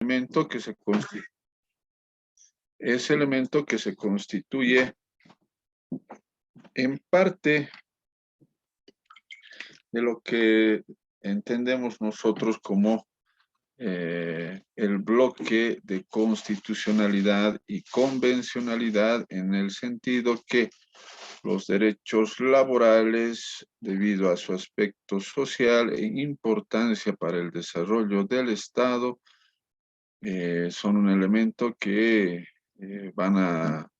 elemento que se constituye, ese elemento que se constituye en parte de lo que entendemos nosotros como el bloque de constitucionalidad y convencionalidad, en el sentido que los derechos laborales, debido a su aspecto social e importancia para el desarrollo del Estado, son un elemento que van a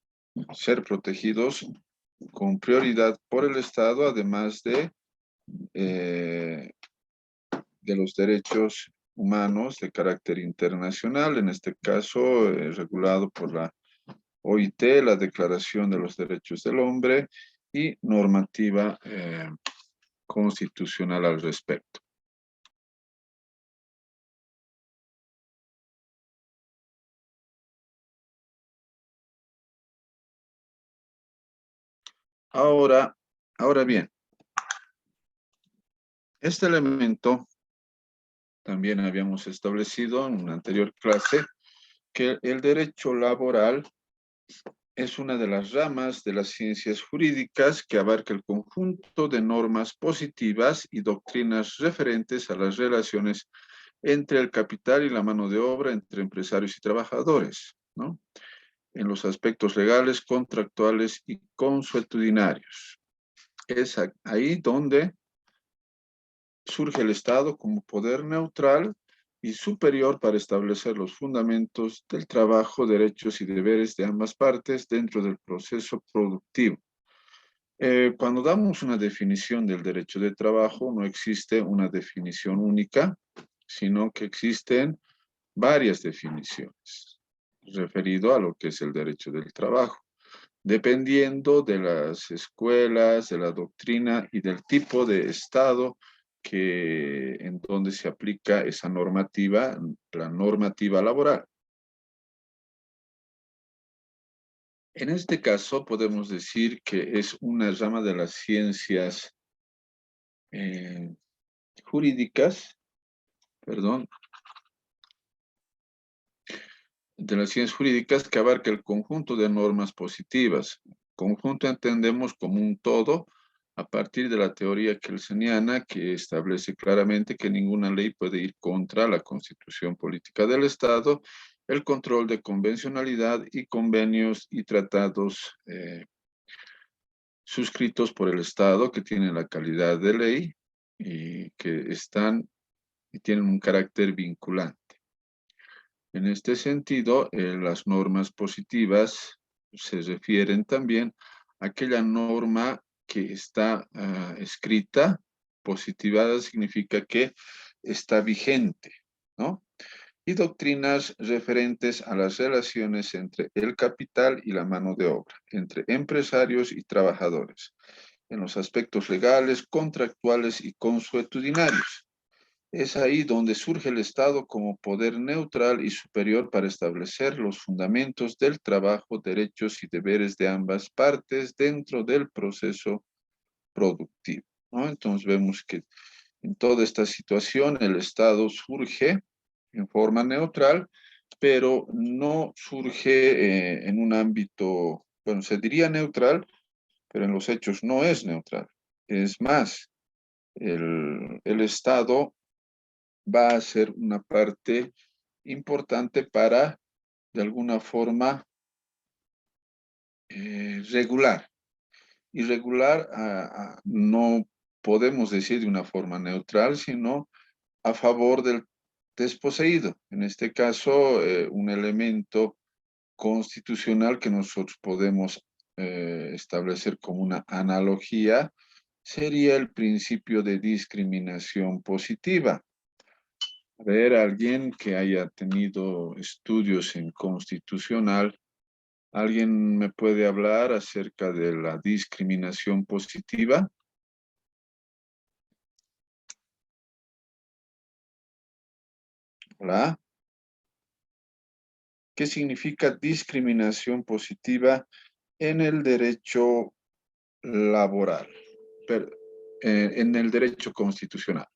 ser protegidos con prioridad por el Estado, además eh, de los derechos humanos de carácter internacional, en este caso regulado por la OIT, la Declaración de los Derechos del Hombre, y normativa constitucional al respecto. Ahora bien, este elemento también habíamos establecido en una anterior clase que el derecho laboral es una de las ramas de las ciencias jurídicas que abarca el conjunto de normas positivas y doctrinas referentes a las relaciones entre el capital y la mano de obra, entre empresarios y trabajadores, ¿no? En los aspectos legales, contractuales y consuetudinarios. Es ahí donde surge el Estado como poder neutral y superior para establecer los fundamentos del trabajo, derechos y deberes de ambas partes dentro del proceso productivo. Cuando damos una definición del derecho de trabajo, no existe una definición única, sino que existen varias definiciones referido a lo que es el derecho del trabajo, dependiendo de las escuelas, de la doctrina y del tipo de Estado en donde se aplica esa normativa, la normativa laboral. En este caso podemos decir que es una rama de las ciencias eh, jurídicas, perdón, de las ciencias jurídicas que abarca el conjunto de normas positivas. Conjunto entendemos como un todo a partir de la teoría kelseniana, que establece claramente que ninguna ley puede ir contra la constitución política del Estado, el control de convencionalidad y convenios y tratados suscritos por el Estado que tienen la calidad de ley y que están y tienen un carácter vinculante. En este sentido, las normas positivas se refieren también a aquella norma que está escrita. Positivada significa que está vigente, ¿no? Y doctrinas referentes a las relaciones entre el capital y la mano de obra, entre empresarios y trabajadores, en los aspectos legales, contractuales y consuetudinarios. Es ahí donde surge el Estado como poder neutral y superior para establecer los fundamentos del trabajo, derechos y deberes de ambas partes dentro del proceso productivo, ¿no? Entonces vemos que en toda esta situación el Estado surge en forma neutral, pero no surge en un ámbito, bueno, se diría neutral, pero en los hechos no es neutral. Es más, el Estado va a ser una parte importante para, de alguna forma, regular. Y regular no podemos decir de una forma neutral, sino a favor del desposeído. En este caso, un elemento constitucional que nosotros podemos establecer como una analogía sería el principio de discriminación positiva. A ver, alguien que haya tenido estudios en constitucional, ¿alguien me puede hablar acerca de la discriminación positiva? Hola. ¿Qué significa discriminación positiva en el derecho laboral, en el derecho constitucional?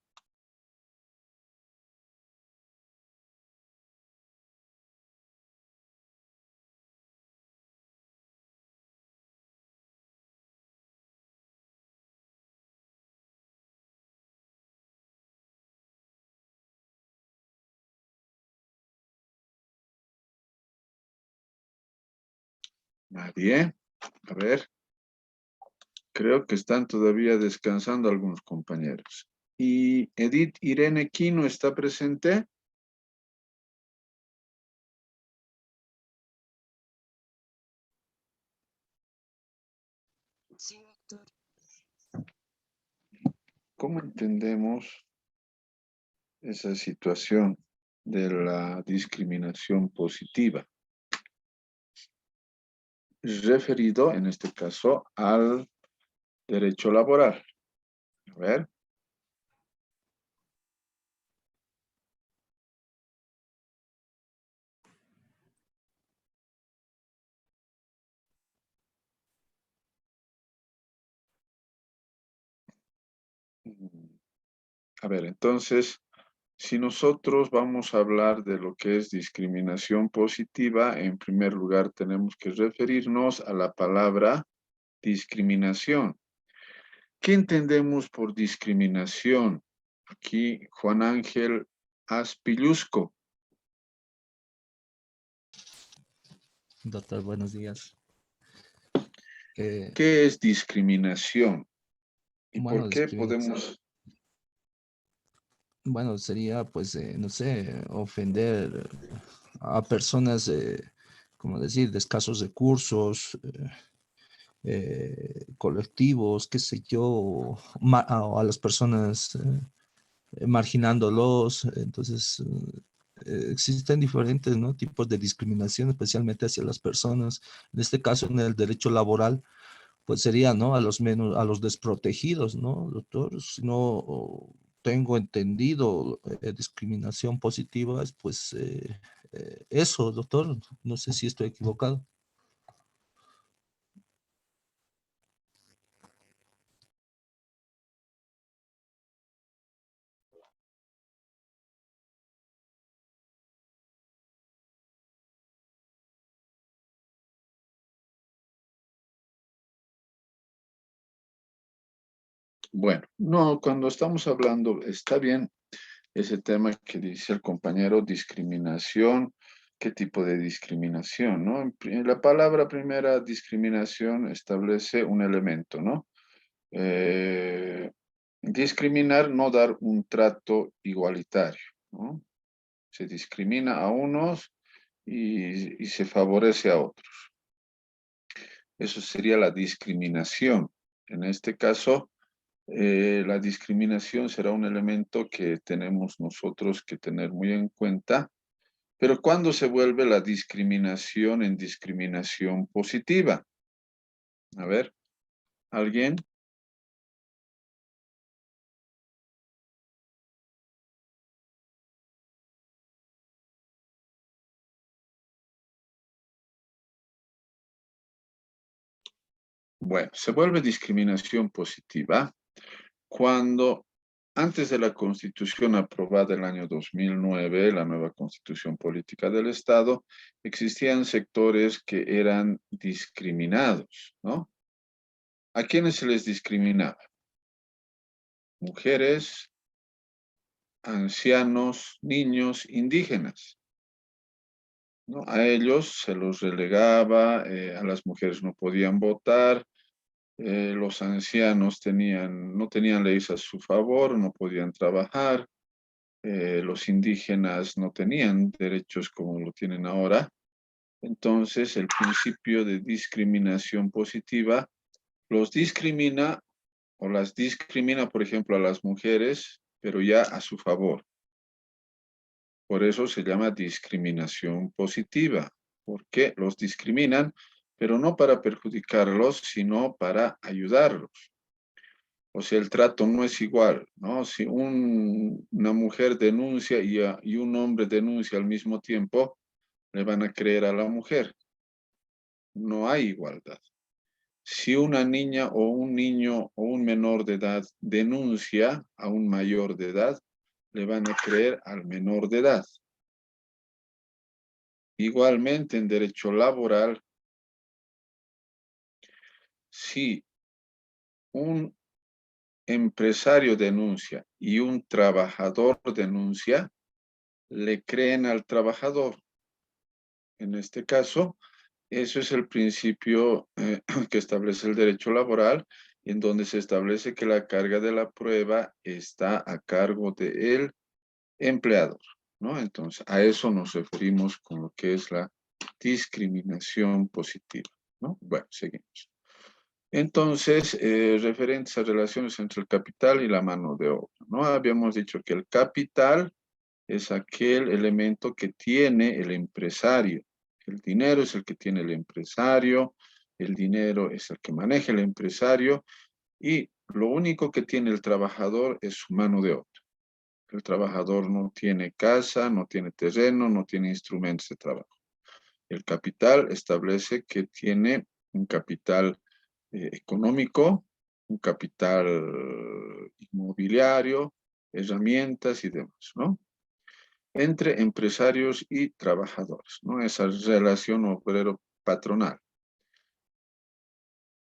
Nadie. A ver, creo que están todavía descansando algunos compañeros. ¿Y Edith Irene Quino está presente? Sí, doctor. ¿Cómo entendemos esa situación de la discriminación positiva? Referido, en este caso, al derecho laboral. A ver. A ver, entonces, si nosotros vamos a hablar de lo que es discriminación positiva, en primer lugar tenemos que referirnos a la palabra discriminación. ¿Qué entendemos por discriminación? Aquí Juan Ángel Aspillusco. Doctor, buenos días. ¿Qué es discriminación? ¿Y Bueno, por qué podemos... bueno, sería, pues, no sé, ofender a personas, como decir, de escasos recursos, colectivos, qué sé yo, a las personas marginándolos. Entonces, existen diferentes, ¿no?, tipos de discriminación, especialmente hacia las personas. En este caso, en el derecho laboral, pues sería, ¿no?, a los menos, a los desprotegidos, ¿no, doctor? Si no tengo entendido, discriminación positiva es, pues, eso, doctor. No sé si estoy equivocado. Bueno, no, cuando estamos hablando, está bien ese tema que dice el compañero, discriminación. ¿Qué tipo de discriminación, no? La palabra primera, discriminación, establece un elemento, ¿no? Discriminar, no dar un trato igualitario, ¿no? Se discrimina a unos y se favorece a otros. Eso sería la discriminación. En este caso, la discriminación será un elemento que tenemos nosotros que tener muy en cuenta, pero ¿cuándo se vuelve la discriminación en discriminación positiva? A ver, ¿alguien? Bueno, se vuelve discriminación positiva cuando antes de la Constitución aprobada el año 2009, la nueva Constitución Política del Estado, existían sectores que eran discriminados, ¿no? ¿A quiénes se les discriminaba? Mujeres, ancianos, niños, indígenas, ¿no? A ellos se los relegaba, a las mujeres no podían votar, los ancianos no tenían leyes a su favor, no podían trabajar, los indígenas no tenían derechos como lo tienen ahora. Entonces, el principio de discriminación positiva los discrimina o las discrimina, por ejemplo, a las mujeres, pero ya a su favor. Por eso se llama discriminación positiva, porque los discriminan, pero no para perjudicarlos, sino para ayudarlos. O sea, el trato no es igual, ¿no? Si una mujer denuncia y un hombre denuncia al mismo tiempo, le van a creer a la mujer. No hay igualdad. Si una niña o un niño o un menor de edad denuncia a un mayor de edad, le van a creer al menor de edad. Igualmente, en derecho laboral, si un empresario denuncia y un trabajador denuncia, le creen al trabajador. En este caso, Eso es el principio que establece el derecho laboral, en donde se establece que la carga de la prueba está a cargo del empleador, ¿no? Entonces, a eso nos referimos con lo que es la discriminación positiva, ¿no? Bueno, seguimos. Entonces, referentes a relaciones entre el capital y la mano de obra, ¿no? Habíamos dicho que el capital es aquel elemento que tiene el empresario. El dinero es el que tiene el empresario, el dinero es el que maneja el empresario y lo único que tiene el trabajador es su mano de obra. El trabajador no tiene casa, no tiene terreno, no tiene instrumentos de trabajo. El capital establece que tiene un capital económico, un capital inmobiliario, herramientas y demás, ¿no? Entre empresarios y trabajadores, ¿no? Esa relación obrero-patronal.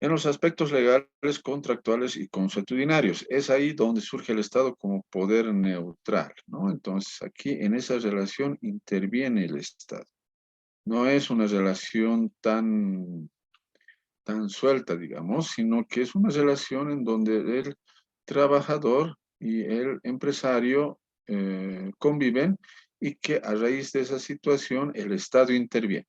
En los aspectos legales, contractuales y consuetudinarios, es ahí donde surge el Estado como poder neutral, ¿no? Entonces, aquí en esa relación interviene el Estado. No es una relación tan suelta, digamos, sino que es una relación en donde el trabajador y el empresario conviven y que a raíz de esa situación el Estado interviene.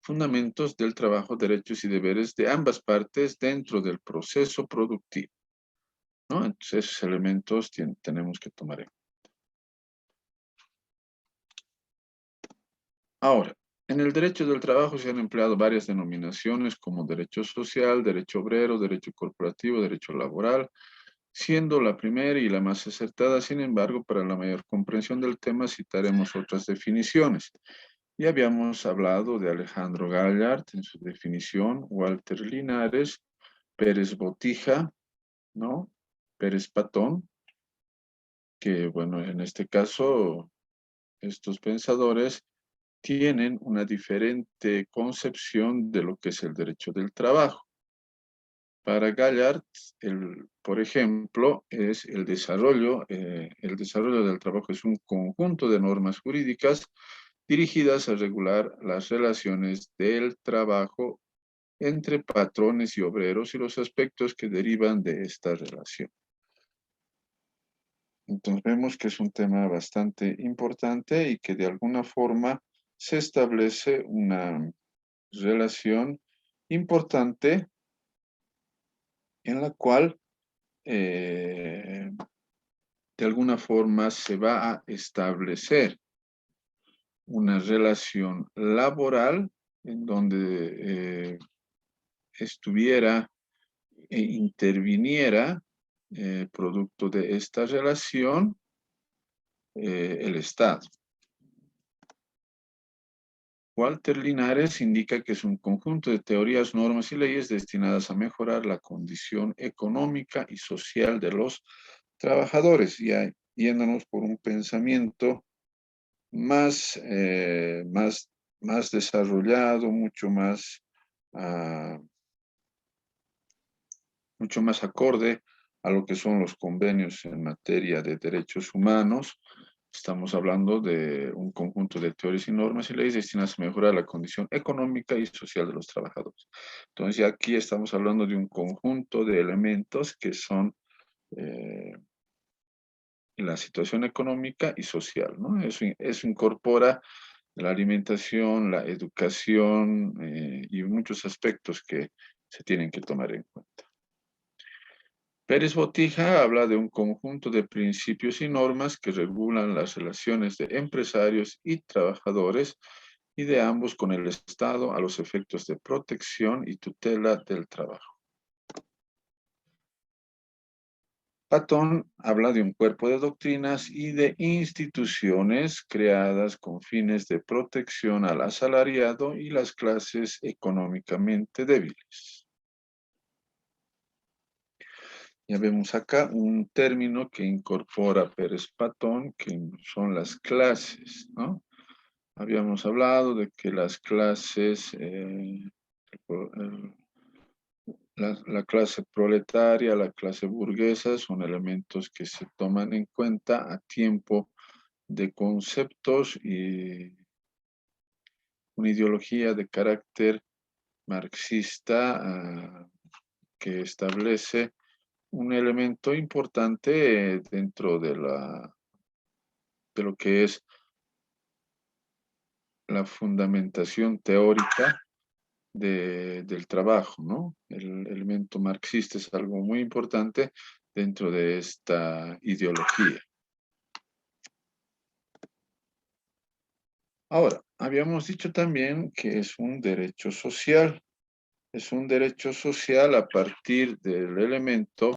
Fundamentos del trabajo, derechos y deberes de ambas partes dentro del proceso productivo, ¿no? Entonces, esos elementos tenemos que tomar en cuenta. Ahora, en el derecho del trabajo se han empleado varias denominaciones como derecho social, derecho obrero, derecho corporativo, derecho laboral, siendo la primera y la más acertada. Sin embargo, para la mayor comprensión del tema citaremos otras definiciones. Ya habíamos hablado de Alejandro Gallard en su definición, Walter Linares, Pérez Botija, ¿no? Pérez Patón, que bueno, en este caso, estos pensadores tienen una diferente concepción de lo que es el derecho del trabajo. Para Gallard, por ejemplo, es el desarrollo del trabajo es un conjunto de normas jurídicas dirigidas a regular las relaciones del trabajo entre patrones y obreros y los aspectos que derivan de esta relación. Entonces vemos que es un tema bastante importante y que de alguna forma se establece una relación importante en la cual de alguna forma se va a establecer una relación laboral en donde estuviera e interviniera producto de esta relación el Estado. Walter Linares indica que es un conjunto de teorías, normas y leyes destinadas a mejorar la condición económica y social de los trabajadores, ya yéndonos por un pensamiento más, más desarrollado, ah, mucho más acorde a lo que son los convenios en materia de derechos humanos. Estamos hablando de un conjunto de teorías y normas y leyes destinadas a mejorar la condición económica y social de los trabajadores. Entonces, ya aquí estamos hablando de un conjunto de elementos que son la situación económica y social, ¿no? Eso incorpora la alimentación, la educación y muchos aspectos que se tienen que tomar en cuenta. Pérez Botija habla de un conjunto de principios y normas que regulan las relaciones de empresarios y trabajadores y de ambos con el Estado a los efectos de protección y tutela del trabajo. Patón habla de un cuerpo de doctrinas y de instituciones creadas con fines de protección al asalariado y las clases económicamente débiles. Ya vemos acá un término que incorpora Pérez Patón, que son las clases, ¿no? Habíamos hablado de que las clases, la clase proletaria, la clase burguesa, son elementos que se toman en cuenta a tiempo de conceptos y una ideología de carácter marxista que establece un elemento importante dentro de lo que es la fundamentación teórica del trabajo, ¿no? El elemento marxista es algo muy importante dentro de esta ideología. Ahora, habíamos dicho también que es un derecho social. Es un derecho social a partir del elemento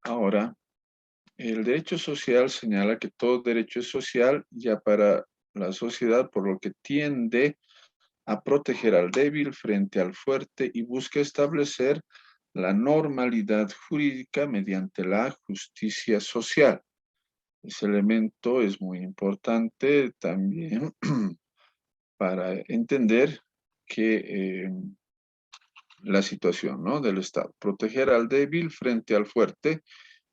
ahora. El derecho social señala que todo derecho es social ya para la sociedad, por lo que tiende a proteger al débil frente al fuerte y busca establecer la normalidad jurídica mediante la justicia social. Ese elemento es muy importante también para entender que la situación, ¿no?, del Estado. Proteger al débil frente al fuerte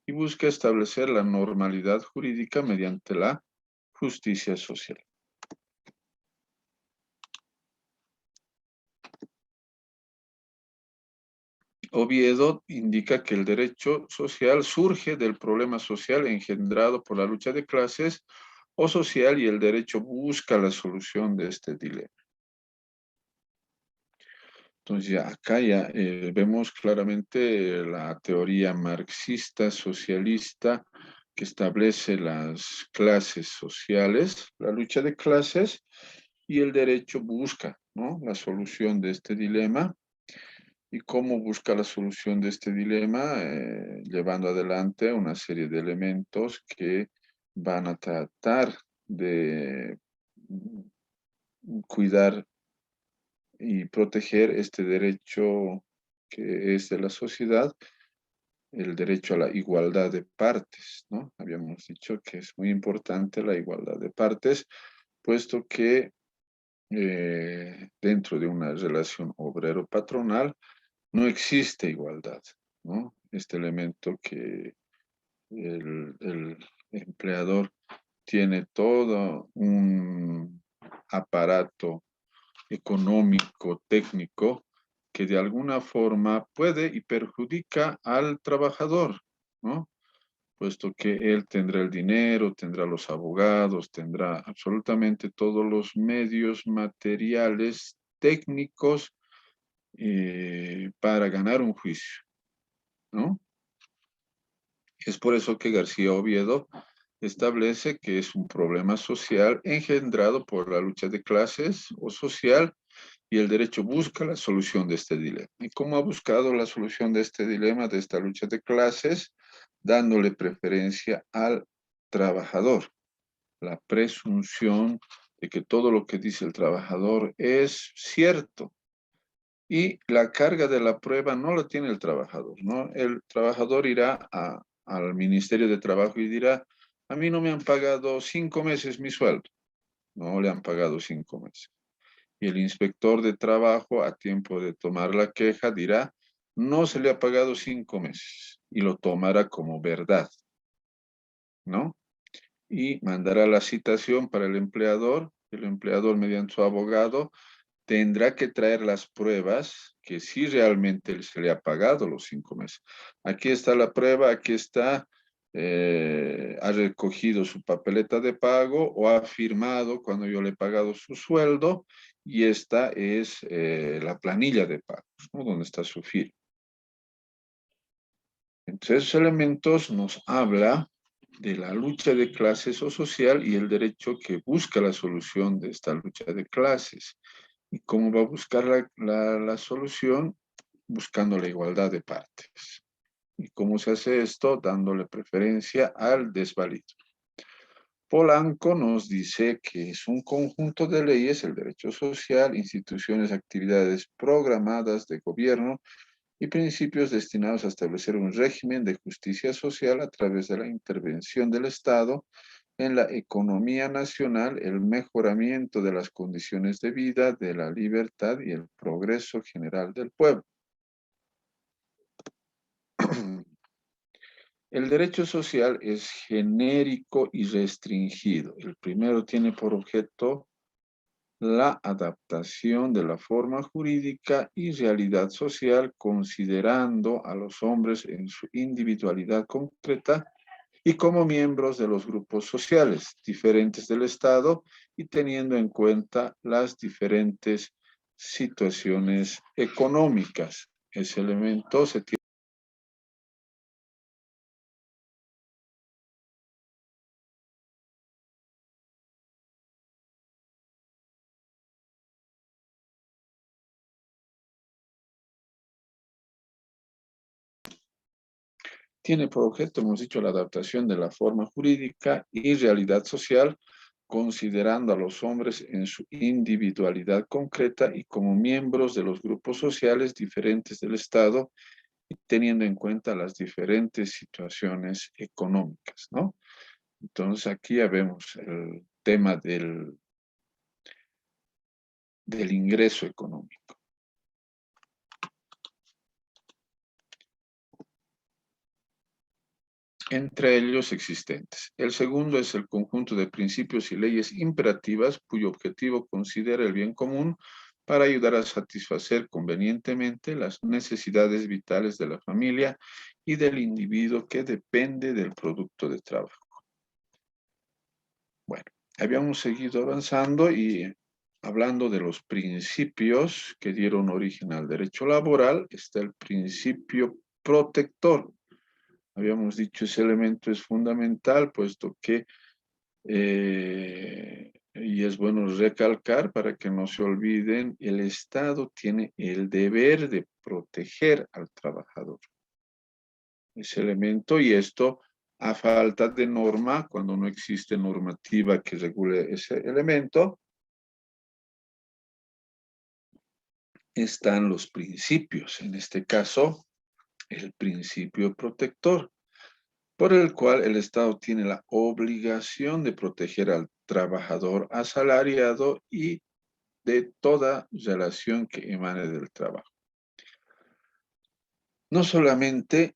y busca establecer la normalidad jurídica mediante la justicia social. Oviedo indica que el derecho social surge del problema social engendrado por la lucha de clases o social y el derecho busca la solución de este dilema. Entonces ya acá ya vemos claramente la teoría marxista, socialista, que establece las clases sociales, la lucha de clases, y el derecho busca, ¿no?, la solución de este dilema. ¿Y cómo busca la solución de este dilema? Llevando adelante una serie de elementos que van a tratar de cuidar y proteger este derecho que es de la sociedad, el derecho a la igualdad de partes, ¿no? Habíamos dicho que es muy importante la igualdad de partes, puesto que dentro de una relación obrero-patronal no existe igualdad, ¿no? Este elemento que el empleador tiene todo un aparato económico, técnico, que de alguna forma puede y perjudica al trabajador, ¿no? Puesto que él tendrá el dinero, tendrá los abogados, tendrá absolutamente todos los medios materiales, técnicos, para ganar un juicio, ¿no? Es por eso que García Oviedo establece que es un problema social engendrado por la lucha de clases o social y el derecho busca la solución de este dilema. ¿Y cómo ha buscado la solución de este dilema, de esta lucha de clases? Dándole preferencia al trabajador, la presunción de que todo lo que dice el trabajador es cierto. Y la carga de la prueba no la tiene el trabajador, ¿no? El trabajador irá al Ministerio de Trabajo y dirá, a mí no me han pagado 5 meses mi sueldo. No le han pagado 5 meses. Y el inspector de trabajo, a tiempo de tomar la queja, dirá, no se le ha pagado 5 meses. Y lo tomará como verdad, ¿no? Y mandará la citación para el empleador mediante su abogado tendrá que traer las pruebas que sí realmente se le ha pagado los 5 meses. Aquí está la prueba, aquí está, ha recogido su papeleta de pago o ha firmado cuando yo le he pagado su sueldo y esta es la planilla de pagos, ¿no?, donde está su firma. Entonces, esos elementos nos habla de la lucha de clases o social y el derecho que busca la solución de esta lucha de clases. ¿Y cómo va a buscar la solución? Buscando la igualdad de partes. ¿Y cómo se hace esto? Dándole preferencia al desvalido. Polanco nos dice que es un conjunto de leyes, el derecho social, instituciones, actividades programadas de gobierno y principios destinados a establecer un régimen de justicia social a través de la intervención del Estado en la economía nacional, el mejoramiento de las condiciones de vida, de la libertad y el progreso general del pueblo. El derecho social es genérico y restringido. El primero tiene por objeto la adaptación de la forma jurídica y realidad social, considerando a los hombres en su individualidad concreta y como miembros de los grupos sociales diferentes del Estado y teniendo en cuenta las diferentes situaciones económicas. Ese elemento se tiene por objeto, hemos dicho, la adaptación de la forma jurídica y realidad social, considerando a los hombres en su individualidad concreta y como miembros de los grupos sociales diferentes del Estado, y teniendo en cuenta las diferentes situaciones económicas, ¿no? Entonces aquí ya vemos el tema del ingreso económico. Entre ellos existentes. El segundo es el conjunto de principios y leyes imperativas cuyo objetivo considera el bien común para ayudar a satisfacer convenientemente las necesidades vitales de la familia y del individuo que depende del producto de trabajo. Bueno, habíamos seguido avanzando y hablando de los principios que dieron origen al derecho laboral, está el principio protector. Habíamos dicho ese elemento es fundamental, puesto que, y es bueno recalcar para que no se olviden, el Estado tiene el deber de proteger al trabajador. Ese elemento y esto a falta de norma, cuando no existe normativa que regule ese elemento, están los principios, en este caso, el principio protector, por el cual el Estado tiene la obligación de proteger al trabajador asalariado y de toda relación que emane del trabajo. No solamente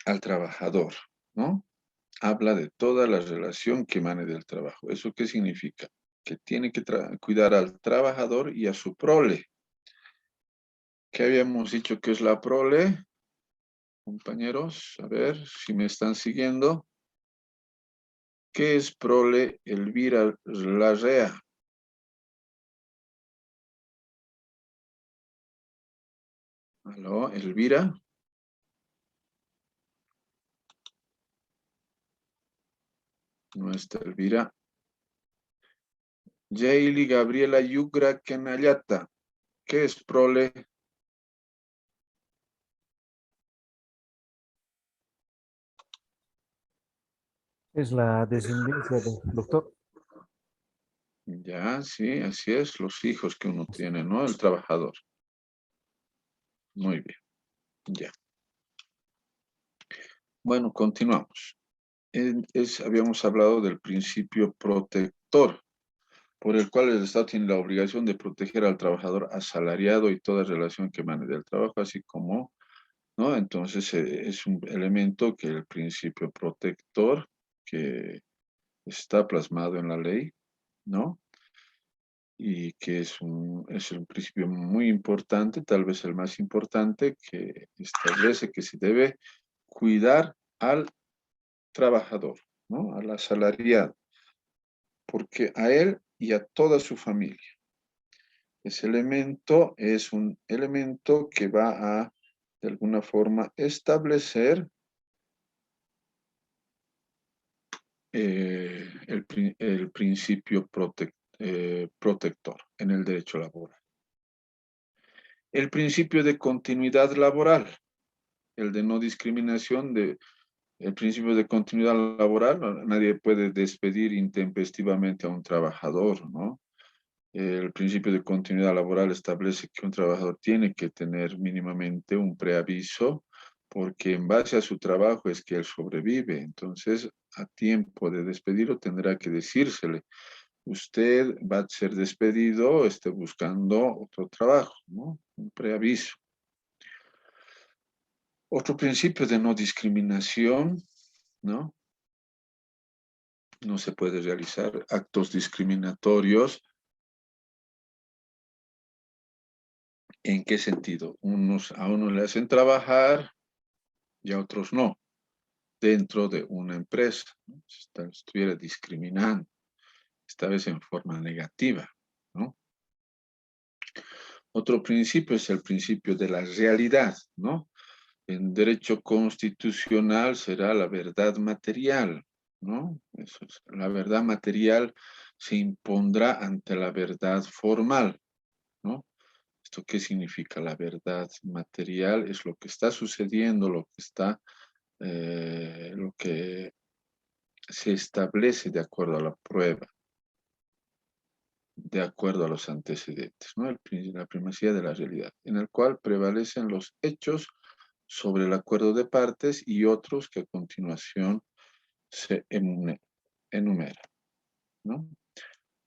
al trabajador, ¿no? Habla de toda la relación que emane del trabajo. ¿Eso qué significa? Que tiene que cuidar al trabajador y a su prole. ¿Qué habíamos dicho que es la prole? Compañeros, a ver si me están siguiendo. ¿Qué es prole Elvira Larrea? ¿Aló, Elvira? No está Elvira. Jayli Gabriela Yugra Kenayata. ¿Qué es prole? Es la descendencia del doctor. Ya, sí, así es, los hijos que uno tiene, ¿no? El trabajador. Muy bien, ya. Bueno, continuamos. Habíamos hablado del principio protector, por el cual el Estado tiene la obligación de proteger al trabajador asalariado y toda relación que emane del trabajo, así como, ¿no? Entonces, es un elemento que el principio protector, que está plasmado en la ley, ¿no? Y que es un principio muy importante, tal vez el más importante, que establece que se debe cuidar al trabajador, ¿no? Al asalariado, porque a él y a toda su familia. Ese elemento es un elemento que va a, de alguna forma, establecer el principio protector en el derecho laboral. El principio de continuidad laboral, el de no discriminación, el principio de continuidad laboral, nadie puede despedir intempestivamente a un trabajador, ¿no? El principio de continuidad laboral establece que un trabajador tiene que tener mínimamente un preaviso, porque en base a su trabajo es que él sobrevive. Entonces, a tiempo de despedirlo tendrá que decírsele, usted va a ser despedido, esté buscando otro trabajo, ¿no? Un preaviso. Otro principio de no discriminación, ¿no? No se puede realizar actos discriminatorios. ¿En qué sentido? A unos le hacen trabajar y a otros no, dentro de una empresa, ¿no? Estuviera discriminando, esta vez en forma negativa, ¿no? Otro principio es el principio de la realidad, ¿no? En derecho constitucional será la verdad material, ¿no? Eso es, la verdad material se impondrá ante la verdad formal, ¿no? ¿Esto qué significa? La verdad material es lo que está sucediendo, lo que se establece de acuerdo a la prueba, de acuerdo a los antecedentes, ¿no? La primacía de la realidad, en el cual prevalecen los hechos sobre el acuerdo de partes y otros que a continuación se enumera, ¿no?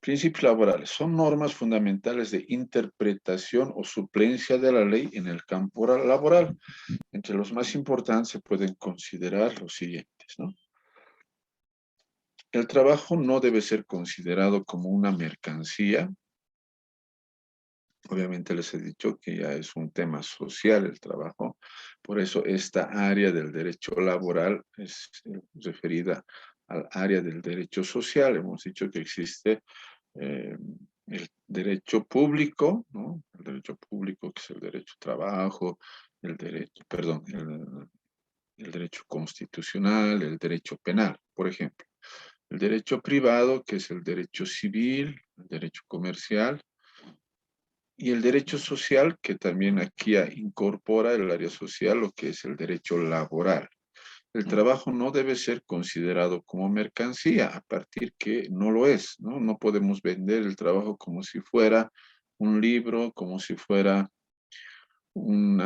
Principios laborales son normas fundamentales de interpretación o suplencia de la ley en el campo laboral. Entre los más importantes se pueden considerar los siguientes, ¿no? El trabajo no debe ser considerado como una mercancía. Obviamente les he dicho que ya es un tema social el trabajo, por eso esta área del derecho laboral es referida al área del derecho social. Hemos dicho que existe el derecho público, ¿no? El derecho público que es el derecho al trabajo, el derecho constitucional, el derecho penal, por ejemplo. El derecho privado, que es el derecho civil, el derecho comercial, y el derecho social, que también aquí incorpora el área social, lo que es el derecho laboral. El trabajo no debe ser considerado como mercancía, a partir que no lo es, ¿no? No podemos vender el trabajo como si fuera un libro, como si fuera un,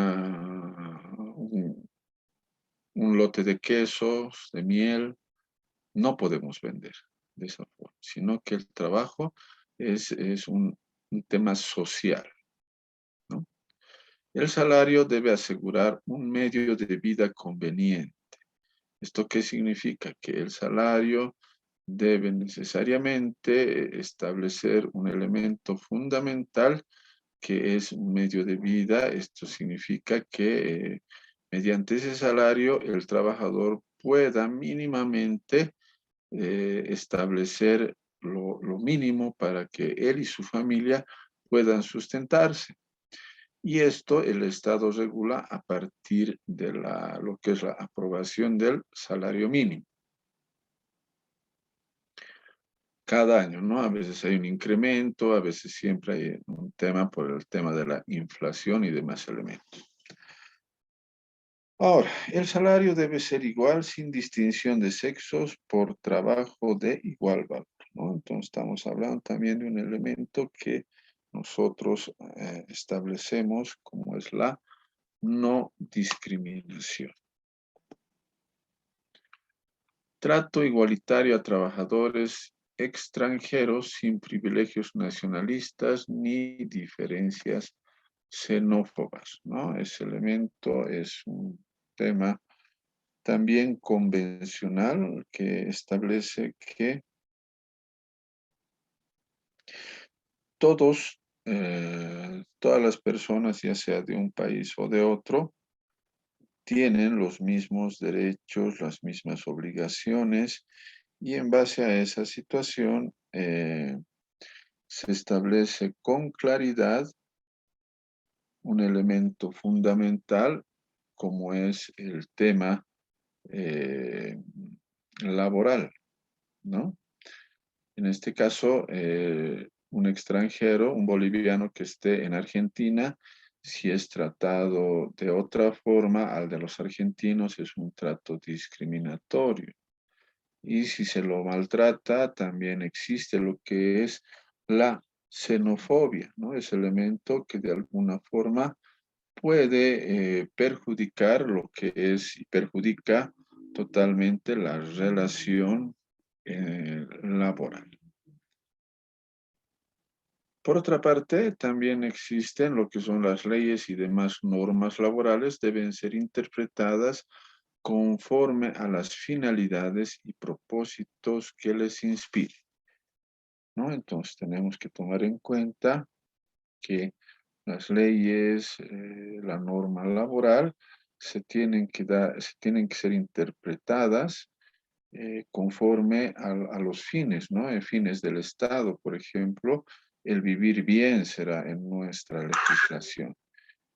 un lote de quesos, de miel. No podemos vender de esa forma, sino que el trabajo es un tema social, ¿no? El salario debe asegurar un medio de vida conveniente. ¿Esto qué significa? Que el salario debe necesariamente establecer un elemento fundamental que es un medio de vida. Esto significa que mediante ese salario el trabajador pueda mínimamente establecer lo mínimo para que él y su familia puedan sustentarse. Y esto el Estado regula a partir de lo que es la aprobación del salario mínimo. Cada año, ¿no? A veces hay un incremento, a veces siempre hay un tema por el tema de la inflación y demás elementos. Ahora, el salario debe ser igual sin distinción de sexos por trabajo de igual valor, ¿no? Entonces estamos hablando también de un elemento que nosotros establecemos como es la no discriminación. Trato igualitario a trabajadores extranjeros sin privilegios nacionalistas ni diferencias xenófobas, ¿no? Ese elemento es un tema también convencional que establece que todas las personas, ya sea de un país o de otro, tienen los mismos derechos, las mismas obligaciones, y en base a esa situación se establece con claridad un elemento fundamental como es el tema laboral, ¿no? En este caso, un extranjero, un boliviano que esté en Argentina, si es tratado de otra forma al de los argentinos, es un trato discriminatorio. Y si se lo maltrata, también existe lo que es la xenofobia, ¿no? Ese elemento que de alguna forma puede perjudicar lo que es y perjudica totalmente la relación laboral. Por otra parte, también existen lo que son las leyes y demás normas laborales, deben ser interpretadas conforme a las finalidades y propósitos que les inspiren, ¿no? Entonces tenemos que tomar en cuenta que las leyes, la norma laboral, se tienen que ser interpretadas conforme a los fines, ¿no? En fines del Estado, por ejemplo, el vivir bien será en nuestra legislación.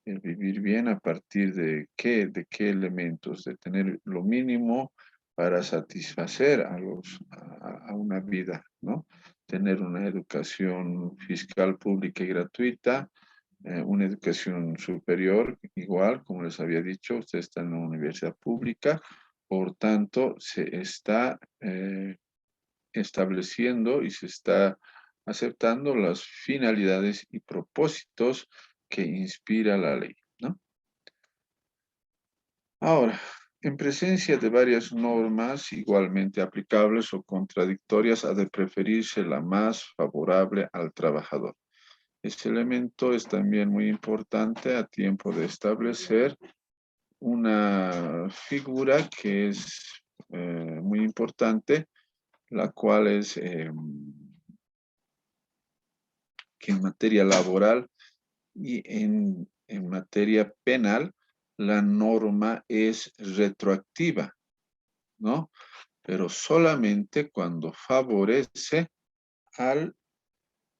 El vivir bien a partir de qué elementos, de tener lo mínimo para satisfacer a una vida, ¿no? Tener una educación fiscal pública y gratuita, una educación superior, igual, como les había dicho, usted está en una universidad pública, por tanto, se está estableciendo y se está aceptando las finalidades y propósitos que inspira la ley, ¿no? Ahora, en presencia de varias normas igualmente aplicables o contradictorias, ha de preferirse la más favorable al trabajador. Ese elemento es también muy importante a tiempo de establecer una figura que es muy importante, la cual es que en materia laboral y en materia penal, la norma es retroactiva, ¿no? Pero solamente cuando favorece al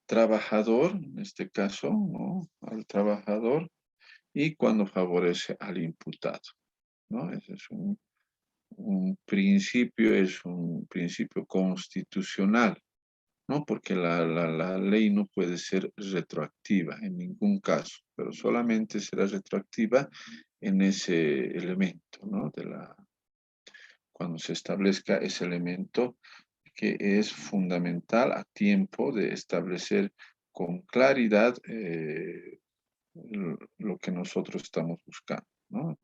trabajador, en este caso, ¿no? Al trabajador, y cuando favorece al imputado, ¿no? Ese es es un principio constitucional, ¿no? Porque la ley no puede ser retroactiva en ningún caso, pero solamente será retroactiva en ese elemento, ¿no? Cuando se establezca ese elemento que es fundamental a tiempo de establecer con claridad lo que nosotros estamos buscando, ¿no?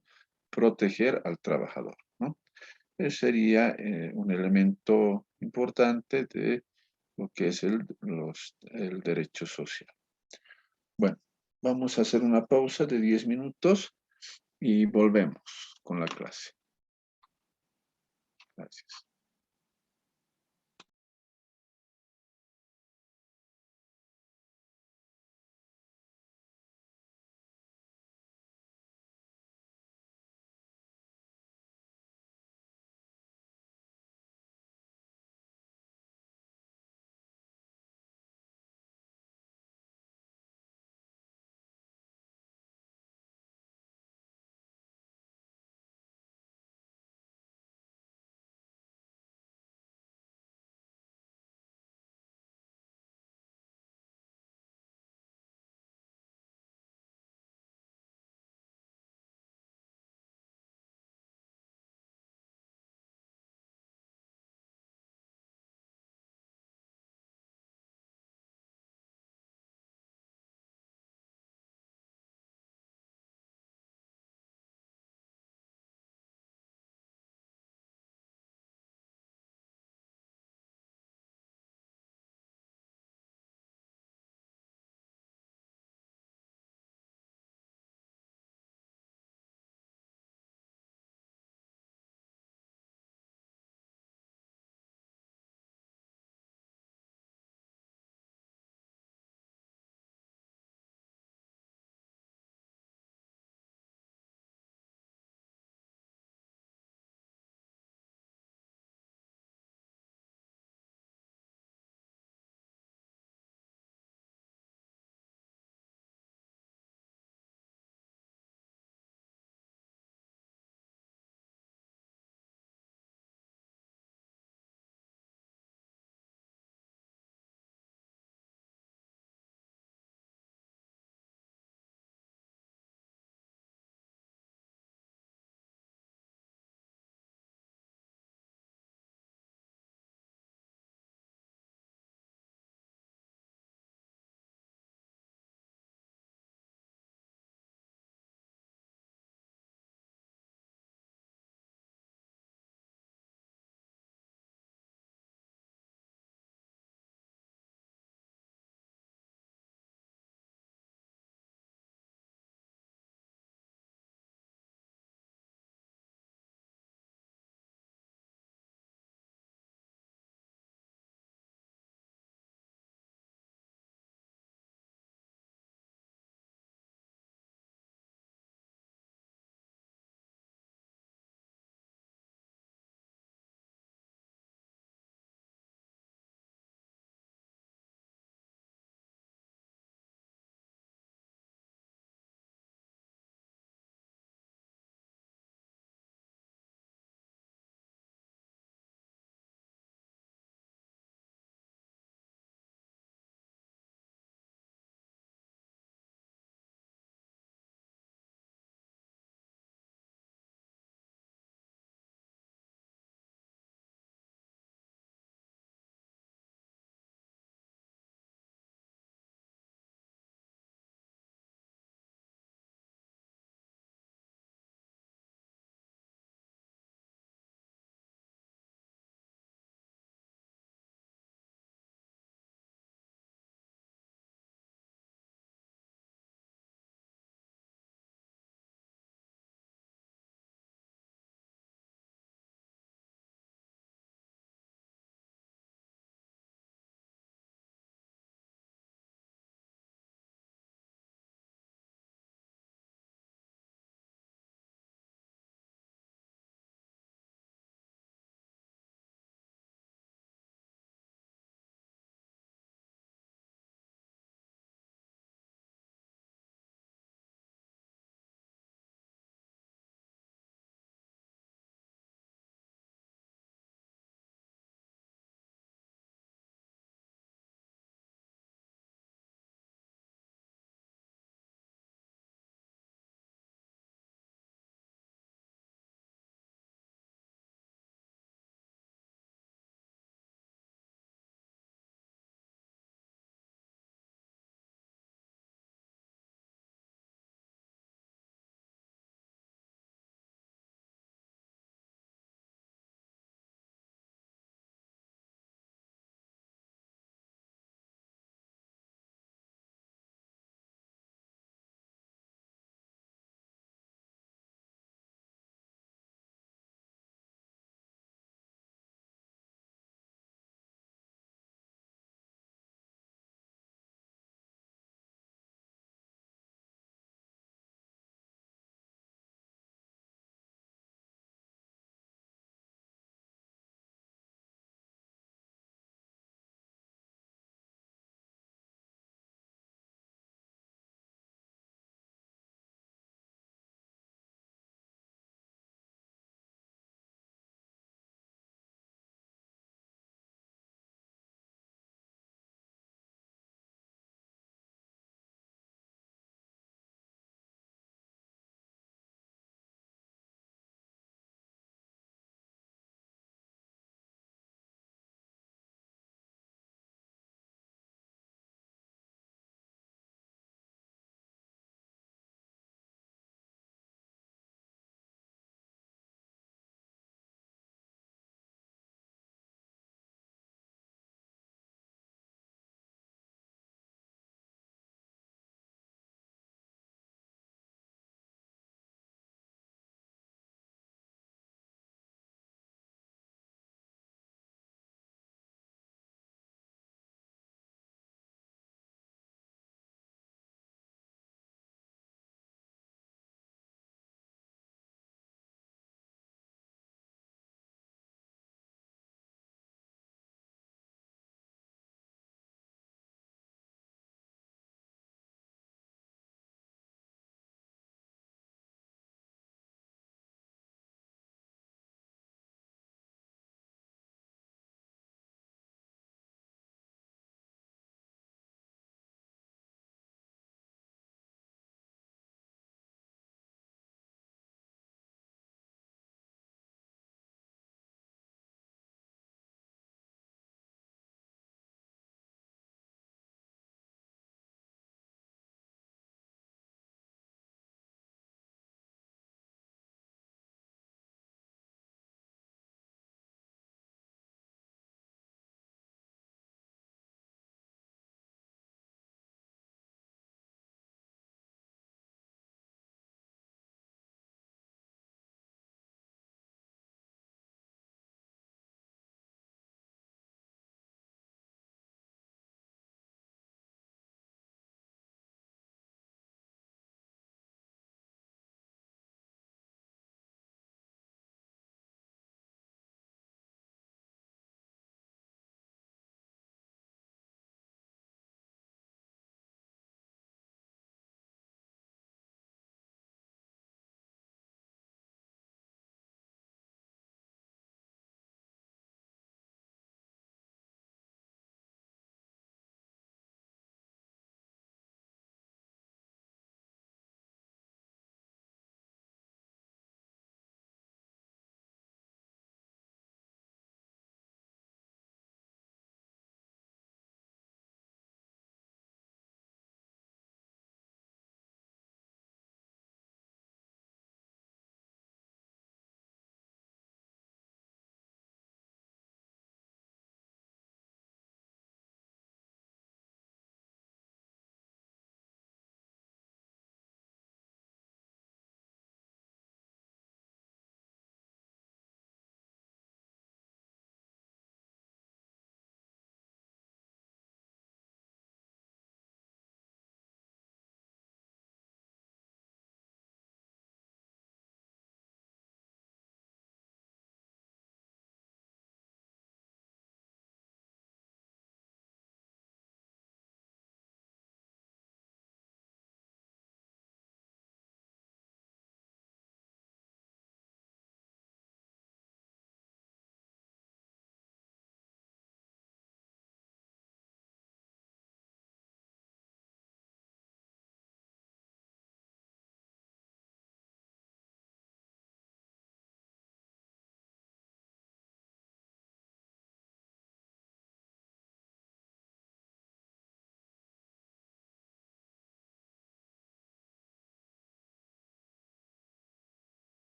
Proteger al trabajador, ¿no? Ese sería un elemento importante de lo que es el derecho social. Bueno, vamos a hacer una pausa de 10 minutos y volvemos con la clase. Gracias.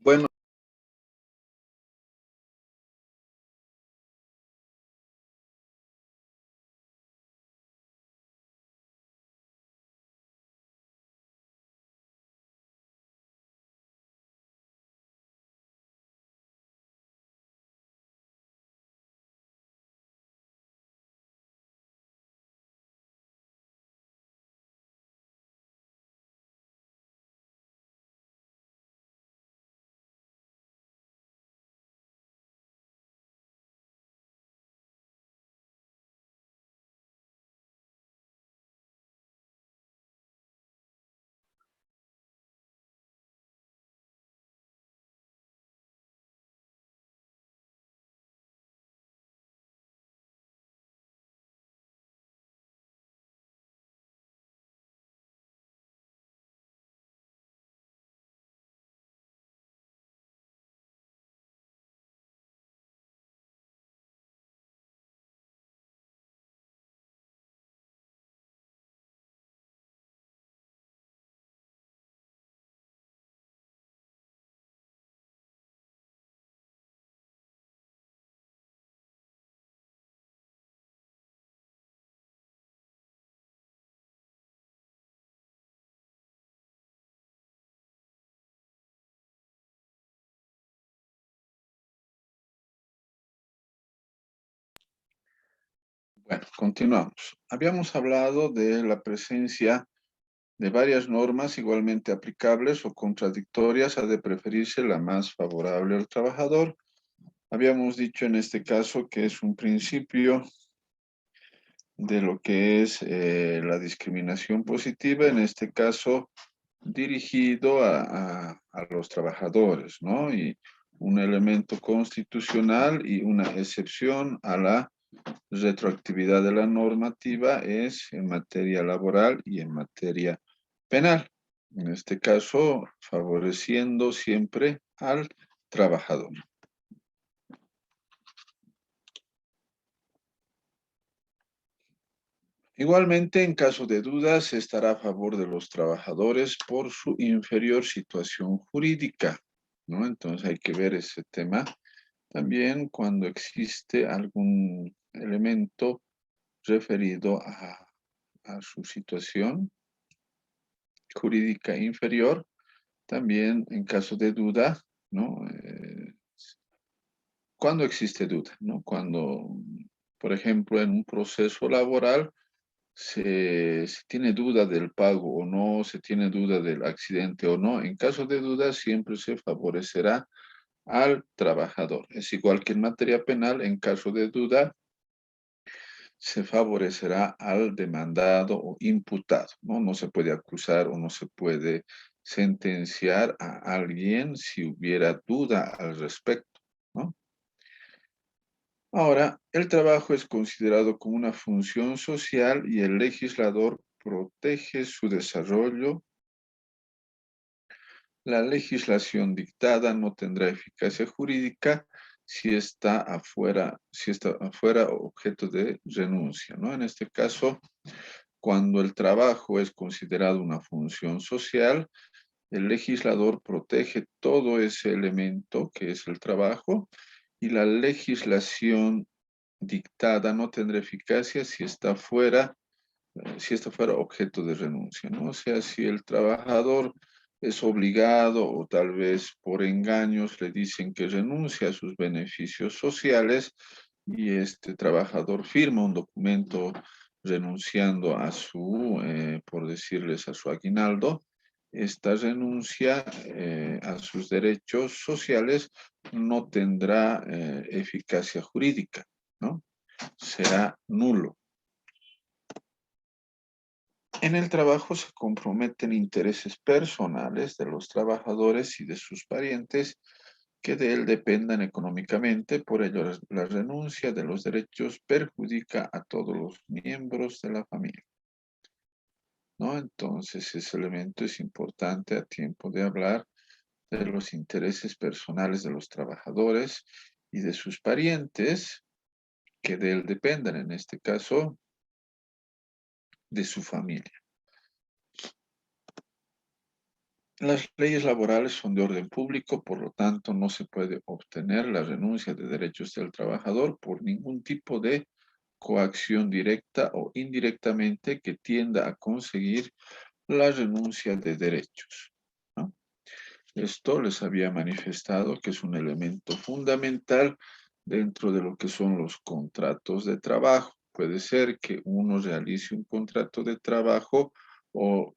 Bueno, bueno, continuamos. Habíamos hablado de la presencia de varias normas igualmente aplicables o contradictorias, ha de preferirse la más favorable al trabajador. Habíamos dicho en este caso que es un principio de lo que es la discriminación positiva, en este caso dirigido a los trabajadores, ¿no? Y un elemento constitucional y una excepción a la retroactividad de la normativa es en materia laboral y en materia penal. En este caso, favoreciendo siempre al trabajador. Igualmente, en caso de dudas, se estará a favor de los trabajadores por su inferior situación jurídica, ¿no? Entonces hay que ver ese tema. También cuando existe algún elemento referido a su situación jurídica inferior, también en caso de duda, ¿no? Cuando existe duda, ¿no? Cuando, por ejemplo, en un proceso laboral se tiene duda del pago o no, se tiene duda del accidente o no, en caso de duda siempre se favorecerá al trabajador. Es igual que en materia penal, en caso de duda, se favorecerá al demandado o imputado, ¿no? No se puede acusar o no se puede sentenciar a alguien si hubiera duda al respecto, ¿no? Ahora, el trabajo es considerado como una función social y el legislador protege su desarrollo. La legislación dictada no tendrá eficacia jurídica si está afuera objeto de renuncia, ¿no? En este caso, cuando el trabajo es considerado una función social, el legislador protege todo ese elemento que es el trabajo y la legislación dictada no tendrá eficacia si está fuera objeto de renuncia, ¿no? O sea, si el trabajador es obligado o tal vez por engaños le dicen que renuncia a sus beneficios sociales y este trabajador firma un documento renunciando a por decirles, a su aguinaldo, esta renuncia a sus derechos sociales no tendrá eficacia jurídica, ¿no? Será nulo. En el trabajo se comprometen intereses personales de los trabajadores y de sus parientes que de él dependan económicamente, por ello la renuncia de los derechos perjudica a todos los miembros de la familia, ¿no? Entonces ese elemento es importante a tiempo de hablar de los intereses personales de los trabajadores y de sus parientes que de él dependan, en este caso, de su familia. Las leyes laborales son de orden público, por lo tanto no se puede obtener la renuncia de derechos del trabajador por ningún tipo de coacción directa o indirectamente que tienda a conseguir la renuncia de derechos, ¿no? Esto les había manifestado que es un elemento fundamental dentro de lo que son los contratos de trabajo. Puede ser que uno realice un contrato de trabajo o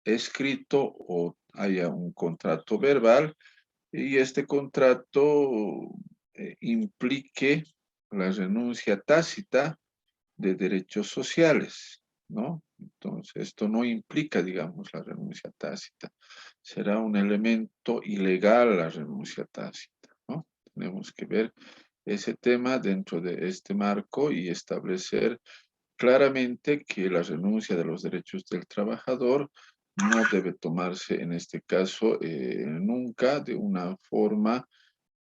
escrito o haya un contrato verbal y este contrato implique la renuncia tácita de derechos sociales, ¿no? Entonces, esto no implica, digamos, la renuncia tácita. Será un elemento ilegal la renuncia tácita, ¿no? Tenemos que ver ese tema dentro de este marco y establecer claramente que la renuncia de los derechos del trabajador no debe tomarse en este caso nunca de una forma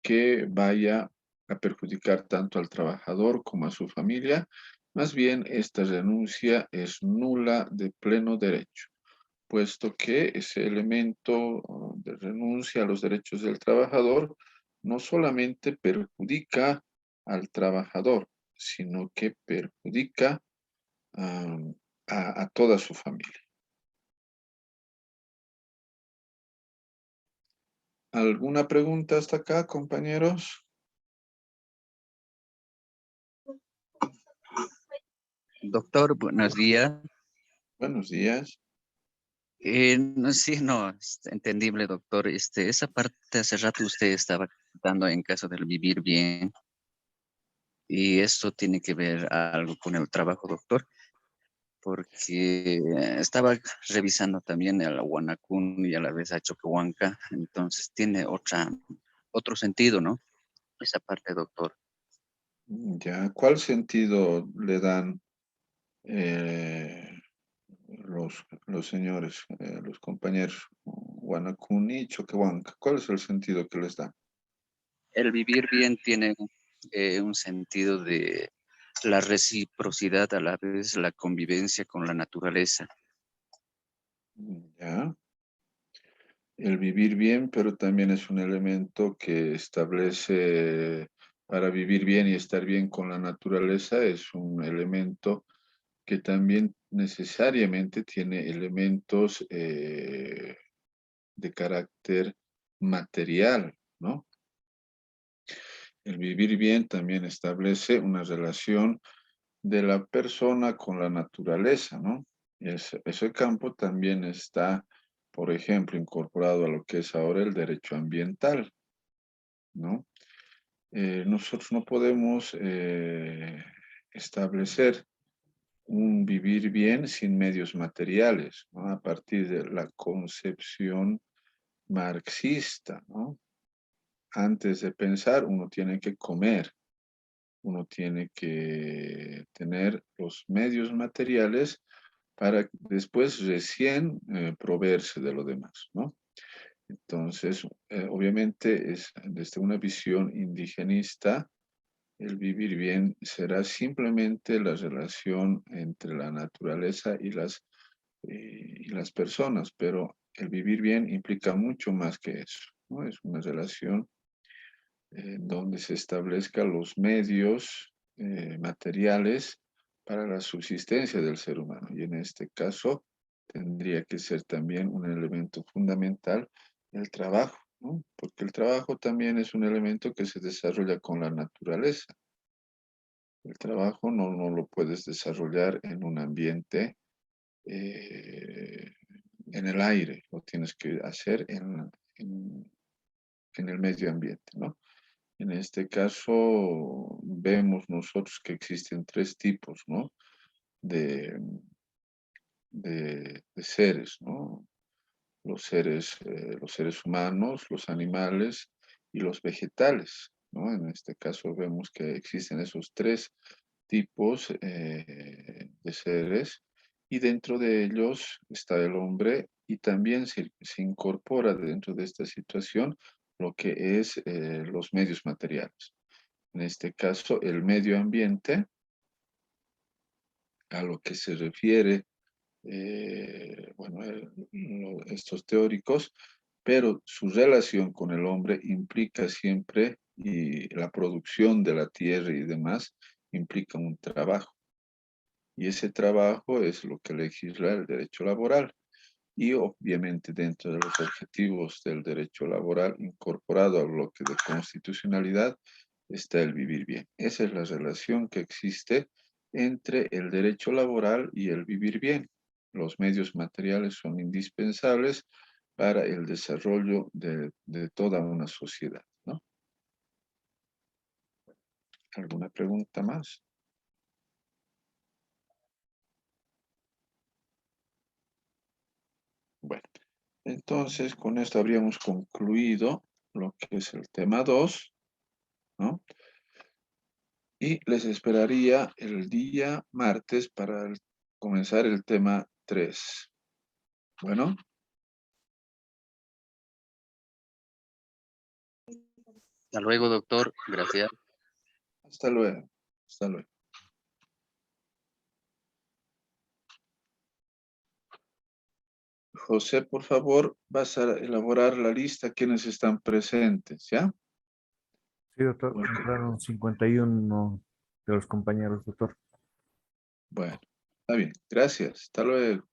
que vaya a perjudicar tanto al trabajador como a su familia. Más bien, esta renuncia es nula de pleno derecho, puesto que ese elemento de renuncia a los derechos del trabajador no solamente perjudica al trabajador, sino que perjudica a toda su familia. ¿Alguna pregunta hasta acá, compañeros? Doctor, buenos días. Buenos días. No, sí, no, es entendible, doctor. Esa parte hace rato usted estaba comentando en caso del vivir bien, y esto tiene que ver algo con el trabajo, doctor, porque estaba revisando también el Guanacún y a la vez a Choquehuanca, entonces tiene otro sentido, ¿no? Esa parte, doctor. Ya, ¿cuál sentido le dan eh, los señores, los compañeros Guanacuni y Choquehuanca? ¿Cuál es el sentido que les dan? El vivir bien tiene un sentido de la reciprocidad, a la vez la convivencia con la naturaleza. Ya. El vivir bien, pero también es un elemento que establece para vivir bien y estar bien con la naturaleza, es un elemento que también necesariamente tiene elementos de carácter material, ¿no? El vivir bien también establece una relación de la persona con la naturaleza, ¿no? Y ese campo también está, por ejemplo, incorporado a lo que es ahora el derecho ambiental, ¿no? Nosotros no podemos establecer un vivir bien sin medios materiales, ¿no? A partir de la concepción marxista, ¿no? Antes de pensar, uno tiene que comer, uno tiene que tener los medios materiales para después recién proveerse de lo demás, ¿no? Entonces, obviamente, es desde una visión indigenista, el vivir bien será simplemente la relación entre la naturaleza y las personas, pero el vivir bien implica mucho más que eso, ¿no? Es una relación donde se establezcan los medios materiales para la subsistencia del ser humano. Y en este caso tendría que ser también un elemento fundamental el trabajo, ¿no? Porque el trabajo también es un elemento que se desarrolla con la naturaleza. El trabajo no lo puedes desarrollar en un ambiente, eh, en el aire, lo tienes que hacer en el medio ambiente, ¿no? En este caso, vemos nosotros que existen tres tipos, ¿no? De, de seres, ¿no? Los seres humanos, los animales y los vegetales, ¿no? En este caso vemos que existen esos tres tipos de seres y dentro de ellos está el hombre y también se incorpora dentro de esta situación lo que es los medios materiales. En este caso, el medio ambiente, a lo que se refiere estos teóricos, pero su relación con el hombre implica siempre, y la producción de la tierra y demás, implica un trabajo. Y ese trabajo es lo que legisla el derecho laboral. Y obviamente dentro de los objetivos del derecho laboral, incorporado al bloque de constitucionalidad, está el vivir bien. Esa es la relación que existe entre el derecho laboral y el vivir bien. Los medios materiales son indispensables para el desarrollo de toda una sociedad, ¿no? ¿Alguna pregunta más? Bueno, entonces con esto habríamos concluido lo que es el tema 2, ¿no? Y les esperaría el día martes para comenzar el tema 3. Bueno, Hasta luego, doctor. Gracias. hasta luego. Hasta luego. José, por favor, vas a elaborar la lista quienes están presentes, ¿ya? Sí, doctor. Bueno. Entraron 51 de los compañeros, doctor. Bueno, está bien. Gracias. Hasta luego.